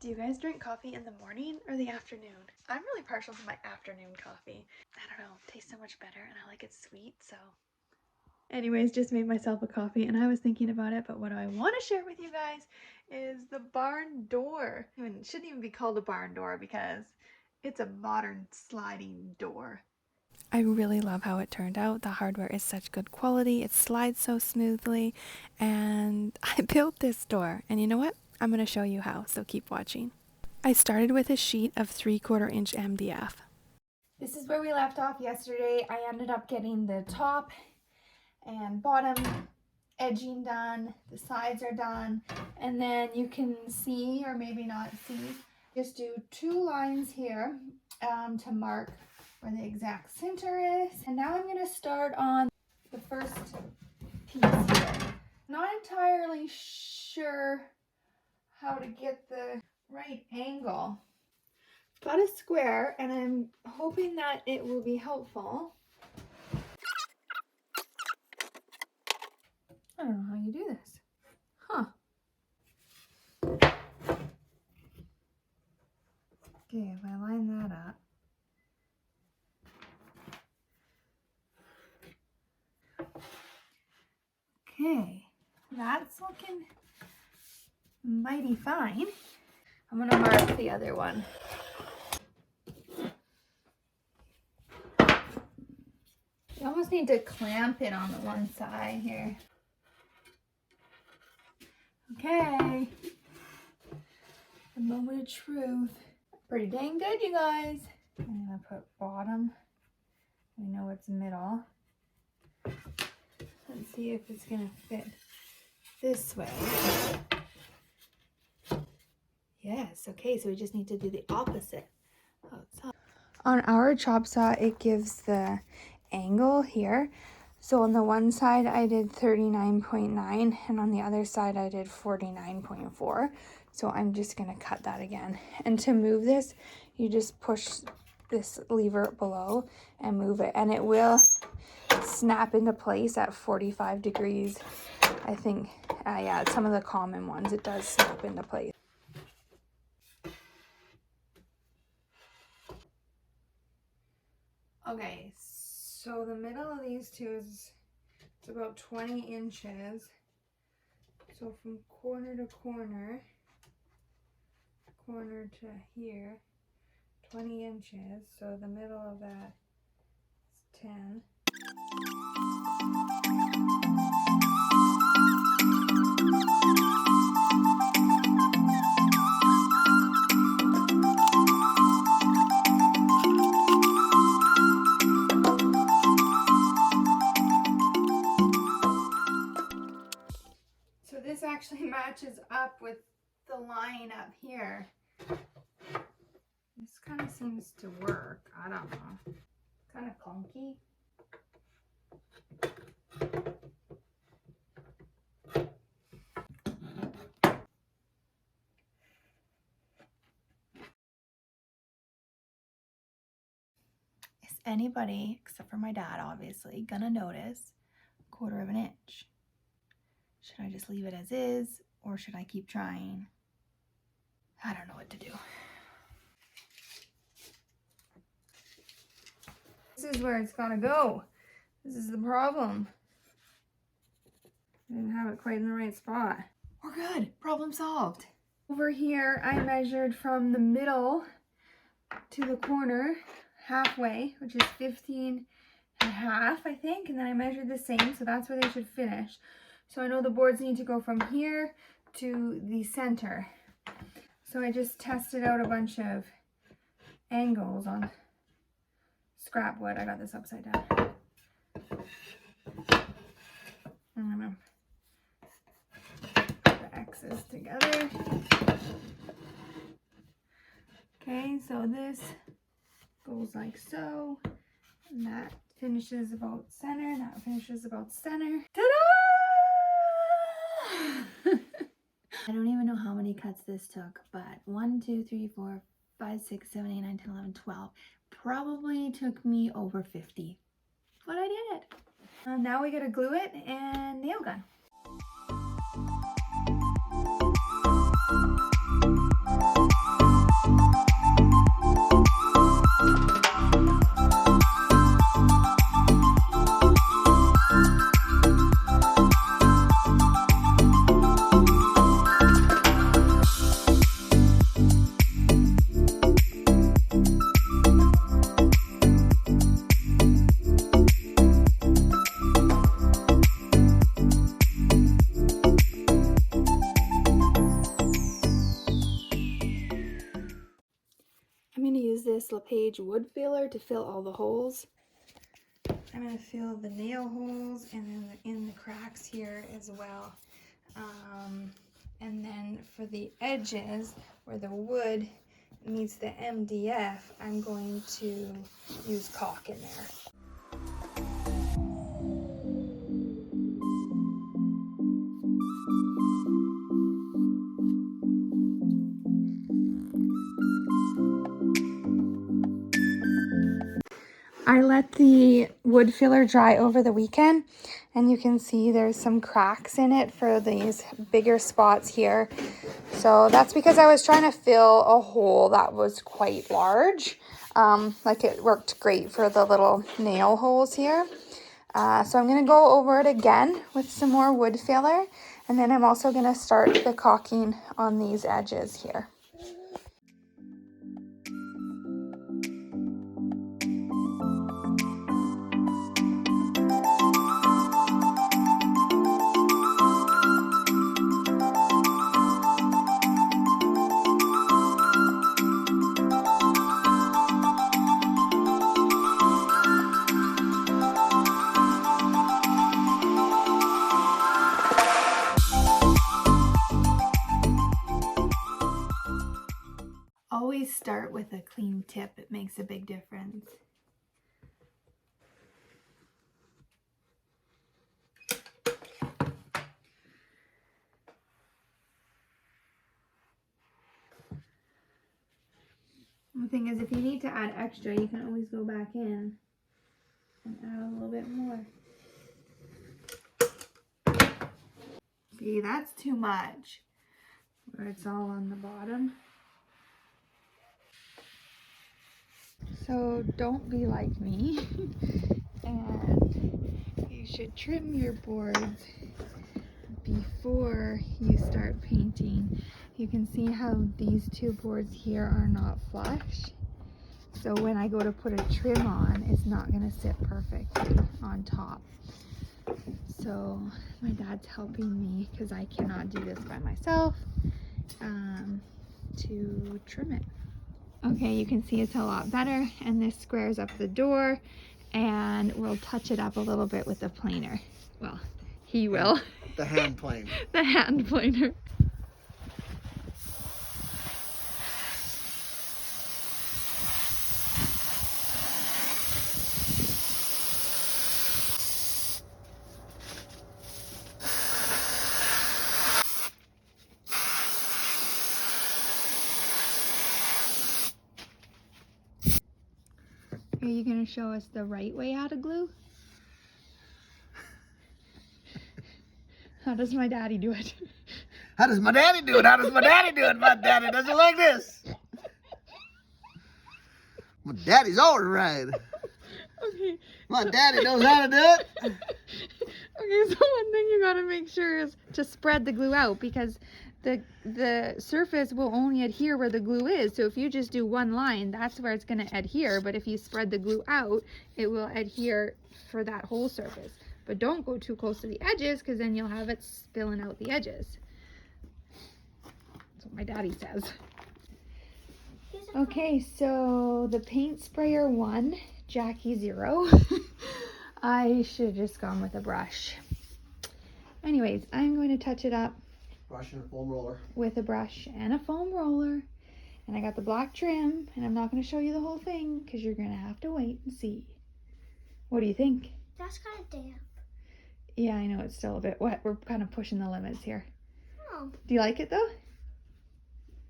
Do you guys drink coffee in the morning or the afternoon? I'm really partial to my afternoon coffee. I don't know, it tastes so much better and I like it sweet, so. Anyways, just made myself a coffee and I was thinking about it, but what I want to share with you guys is the barn door. It shouldn't even be called a barn door because it's a modern sliding door. I really love how it turned out. The hardware is such good quality. It slides so smoothly. And I built this door. And you know what? I'm going to show you how, so keep watching. I started with a sheet of 3/4 inch MDF. This is where we left off yesterday. I ended up getting the top and bottom edging done. The sides are done. And then you can see, or maybe not see, just do 2 lines here to mark where the exact center is. And now I'm going to start on the first piece here. Not entirely sure how to get the right angle. Got a square and I'm hoping that it will be helpful. I don't know how you do this. Huh. Okay, if I line that up. Okay, that's looking mighty fine. I'm gonna mark the other one. You almost need to clamp it on the one side here. Okay, the moment of truth. Pretty dang good, you guys. I'm gonna put bottom. We know it's middle. Let's see if it's gonna fit this way. Yes, okay, so we just need to do the opposite. On our chop saw, it gives the angle here. So on the one side I did 39.9 and on the other side I did 49.4. So I'm just gonna cut that again. And to move this, you just push this lever below and move it, and it will snap into place at 45 degrees. I think, yeah, some of the common ones, it does snap into place. Okay, so the middle of these two is, it's about 20 inches. So from corner to corner, corner to here, 20 inches. So the middle of that is 10. This actually matches up with the line up here. This kind of seems to work. I don't know. Kind of clunky. Is anybody, except for my dad obviously, gonna notice 1/4 of an inch? Should I just leave it as is, or should I keep trying? I don't know what to do. This is where it's gotta go. This is the problem. I didn't have it quite in the right spot. We're good. Problem solved. Over here, I measured from the middle to the corner halfway, which is 15 and a half, I think. And then I measured the same, so that's where they should finish. So I know the boards need to go from here to the center. So I just tested out a bunch of angles on scrap wood. I got this upside down. I'm gonna put the X's together. Okay, so this goes like so. And that finishes about center. That finishes about center. Ta-da! I don't even know how many cuts this took, but 1, 2, 3, 4, 5, 6, 7, 8, 9, 10, 11, 12. Probably took me over 50, but I did it. Now we gotta glue it and nail gun. I'm going to use this LePage wood filler to fill all the holes. I'm going to fill the nail holes and then in the cracks here as well. And then for the edges where the wood meets the MDF, I'm going to use caulk in there. I let the wood filler dry over the weekend, and you can see there's some cracks in it for these bigger spots here. So that's because I was trying to fill a hole that was quite large. Like it worked great for the little nail holes here. So I'm going to go over it again with some more wood filler, and then I'm also going to start the caulking on these edges here. Always start with a clean tip. It makes a big difference. The thing is, if you need to add extra, you can always go back in and add a little bit more. See, that's too much, where it's all on the bottom. So don't be like me, and you should trim your boards before you start painting. You can see how these two boards here are not flush. So when I go to put a trim on, it's not going to sit perfectly on top. So my dad's helping me because I cannot do this by myself to trim it. Okay, you can see it's a lot better, and this squares up the door, and we'll touch it up a little bit with the planer. Well, he will. The hand plane. The hand planer. Are you going to show us the right way how to glue? How does my daddy do it? How does my daddy do it? How does my daddy do it? My daddy does it like this. My daddy's always right. Okay. My daddy knows how to do it. Okay, so one thing you gotta make sure is to spread the glue out, because the surface will only adhere where the glue is. So if you just do one line, that's where it's gonna adhere. But if you spread the glue out, it will adhere for that whole surface. But don't go too close to the edges, because then you'll have it spilling out the edges. That's what my daddy says. Okay, so the paint sprayer 1, Jackie 0. I should have just gone with a brush. Anyways, I'm going to touch it up. Brush and a foam roller. With a brush and a foam roller. And I got the black trim, and I'm not going to show you the whole thing because you're going to have to wait and see. What do you think? That's kind of damp. Yeah, I know it's still a bit wet. We're kind of pushing the limits here. Oh. Do you like it though?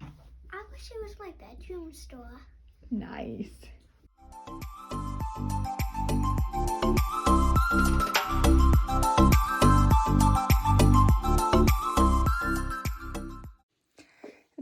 I wish it was my bedroom store. Nice.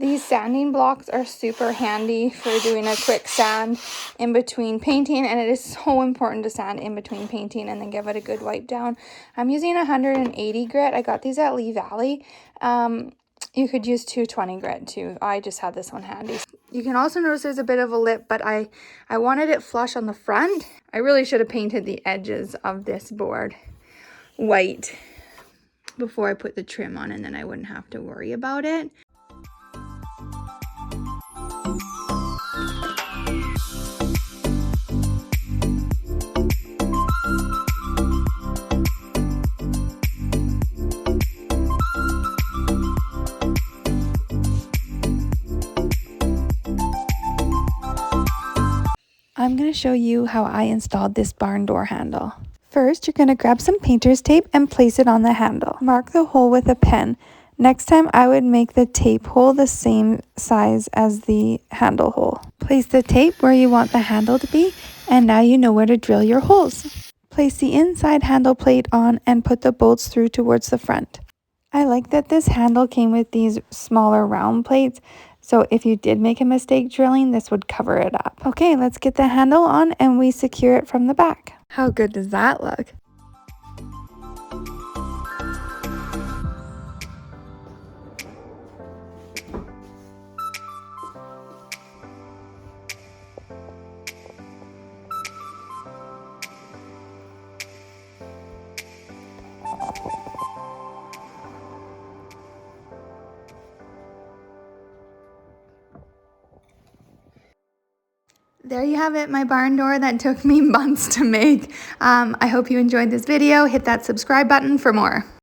These sanding blocks are super handy for doing a quick sand in between painting, and it is so important to sand in between painting and then give it a good wipe down. I'm using 180 grit. I got these at Lee Valley. You could use 220 grit too. I just had this one handy. You can also notice there's a bit of a lip, but I wanted it flush on the front. I really should have painted the edges of this board white before I put the trim on, and then I wouldn't have to worry about it. I'm going to show you how I installed this barn door handle. First, you're going to grab some painter's tape and place it on the handle. Mark the hole with a pen. Next time, I would make the tape hole the same size as the handle hole. Place the tape where you want the handle to be, and now you know where to drill your holes. Place the inside handle plate on and put the bolts through towards the front. I like that this handle came with these smaller round plates, so if you did make a mistake drilling, this would cover it up. Okay, let's get the handle on and we secure it from the back. How good does that look? There you have it, my barn door that took me months to make. I hope you enjoyed this video. Hit that subscribe button for more.